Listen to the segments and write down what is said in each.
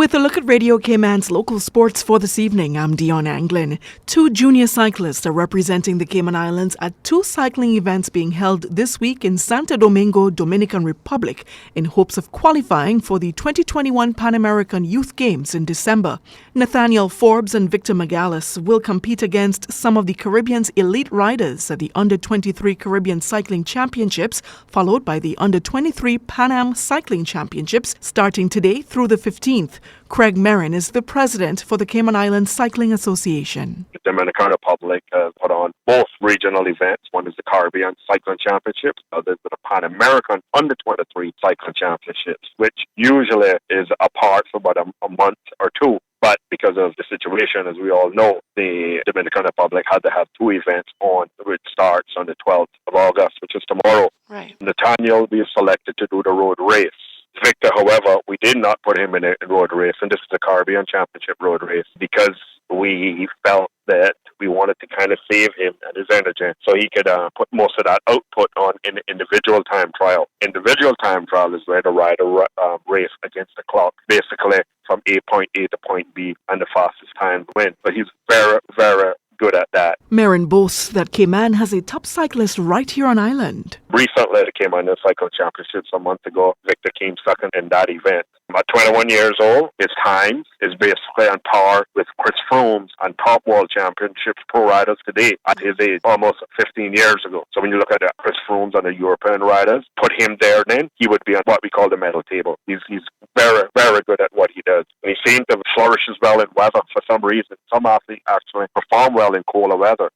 With a look at Radio Cayman's local sports for this evening, I'm Dionne Anglin. Two junior cyclists are representing the Cayman Islands at two cycling events being held this week in Santo Domingo, Dominican Republic, in hopes of qualifying for the 2021 Pan American Youth Games in December. Nathaniel Forbes and Victor Megalis will compete against some of the Caribbean's elite riders at the Under-23 Caribbean Cycling Championships, followed by the Under-23 Pan Am Cycling Championships, starting today through the 15th. Craig Merrin is the president for the Cayman Islands Cycling Association. The Dominican Republic put on both regional events. One is the Caribbean Cycling Championships, the other is the Pan American Under-23 Cycling Championships, which usually is apart for about a month or two. But because of the situation, as we all know, the Dominican Republic had to have two events on, which starts on the 12th of August, which is tomorrow. Right. Nathaniel will be selected to do the road race. Victor, however, we did not put him in a road race, and this is the Caribbean Championship road race, because we felt that we wanted to kind of save him and his energy so he could put most of that output on in individual time trial. Individual time trial is where the rider race against the clock, basically from point A to point B, and the fastest time wins. But he's very, very good at that. Merrin boasts that Cayman has a top cyclist right here on island. Recently, the Cayman Cycling Championships a month ago, Victor came second in that event. At 21 years old, his time is basically on par with Chris Froome's and top world championships pro riders today at his age, almost 15 years ago. So when you look at Chris Froome's and the European riders, put him there then, he would be on what we call the medal table. He's very, very good at what he does. And he seems to flourish as well in weather for some reason. Some athletes actually perform well in cooler weather,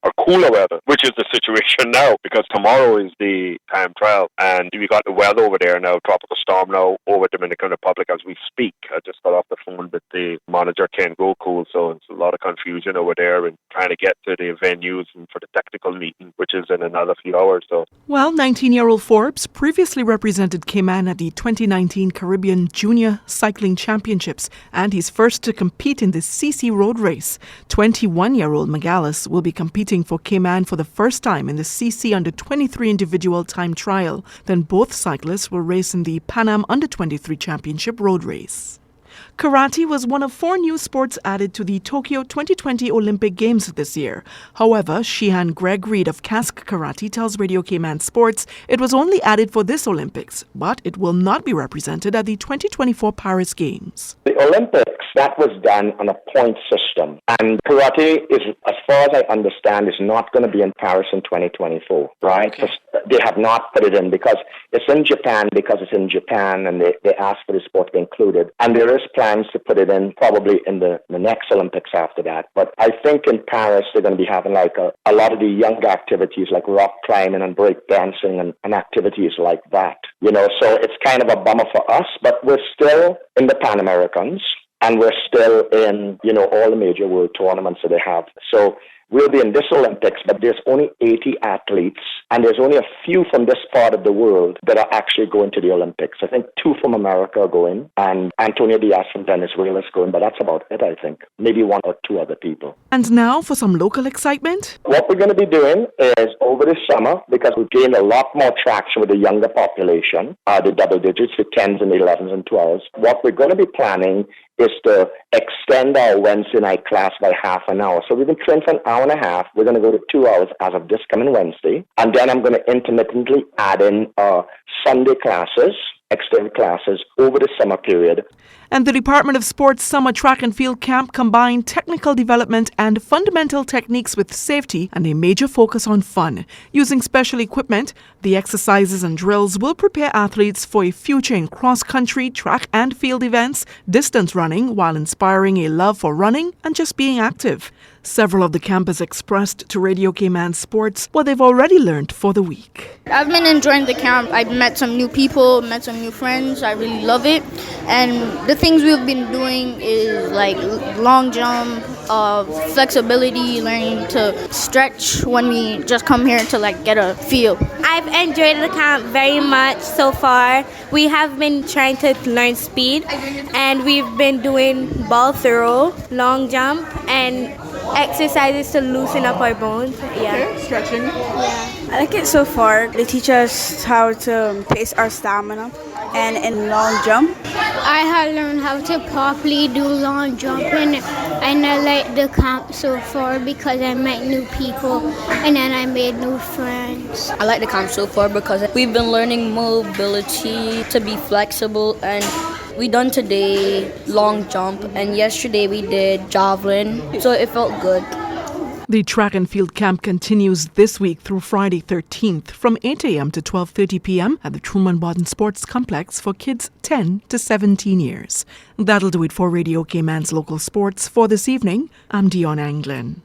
which is the situation now, because tomorrow is the time trial. And we got the weather over there now, tropical storm now over Dominican Republic as we speak. I just got off the phone with the manager, Ken Goku, so it's a lot of confusion over there and trying to get to the venues and for the technical meeting, which is in another few hours. So, well, 19-year-old Forbes previously represented Cayman at the 2019 Caribbean Junior Cycling Championships, and he's first to compete in the CC Road Race. 21-year-old Megalis will be competing for Cayman for the first time in the CC Under-23 individual time trial. Then both cyclists will race in the Pan Am Under-23 Championship road race. Karate was one of 4 new sports added to the Tokyo 2020 Olympic Games this year. However, Shihan Greg Reed of Cask Karate tells Radio Cayman Sports it was only added for this Olympics, but it will not be represented at the 2024 Paris Games. The Olympics, that was done on a point system. And karate is, as far as I understand, is not going to be in Paris in 2024, right? Okay. They have not put it in because it's in Japan, and they asked for the sport to be included. And there is plans to put it in probably in the next Olympics after that. But I think in Paris they're going to be having like a lot of the younger activities like rock climbing and break dancing and activities like that. You know, so it's kind of a bummer for us, but we're still in the Pan Americans and we're still in, you know, all the major world tournaments that they have. So we'll be in this Olympics, but there's only 80 athletes, and there's only a few from this part of the world that are actually going to the Olympics. I think 2 from America are going, and Antonio Diaz from Venezuela is going, but that's about it, I think. Maybe 1 or 2 other people. And now for some local excitement. What we're going to be doing is over the summer, because we've gained a lot more traction with the younger population, the double digits, the 10s and the 11s and 12s. What we're going to be planning is to extend our Wednesday night class by half an hour. So we've been training for an hour and a half. We're going to go to 2 hours as of this coming Wednesday. And then I'm going to intermittently add in Sunday classes, extended classes over the summer period. And the Department of Sports Summer Track and Field Camp combined technical development and fundamental techniques with safety and a major focus on fun. Using special equipment, the exercises and drills will prepare athletes for a future in cross-country, track and field events, distance running, while inspiring a love for running and just being active. Several of the campers expressed to Radio Cayman Sports what they've already learned for the week. I've been enjoying the camp. I've met some new people, met some new friends. I really love it. And the things we've been doing is like long jump, flexibility, learning to stretch when we just come here to like get a feel. I've enjoyed the camp very much so far. We have been trying to learn speed, and we've been doing ball throw, long jump, and exercises to loosen up our bones. Yeah. Stretching. Yeah. I like it so far. They teach us how to pace our stamina. and in long jump. I had learned how to properly do long jumping, and I like the camp so far because I met new people and then I made new friends. I like the camp so far because we've been learning mobility, to be flexible, and we done today long jump, and yesterday we did javelin, so it felt good. The track and field camp continues this week through Friday 13th from 8 a.m. to 12:30 p.m. at the Truman Bodden Sports Complex for kids 10 to 17 years. That'll do it for Radio Cayman's local sports for this evening. I'm Dionne Anglin.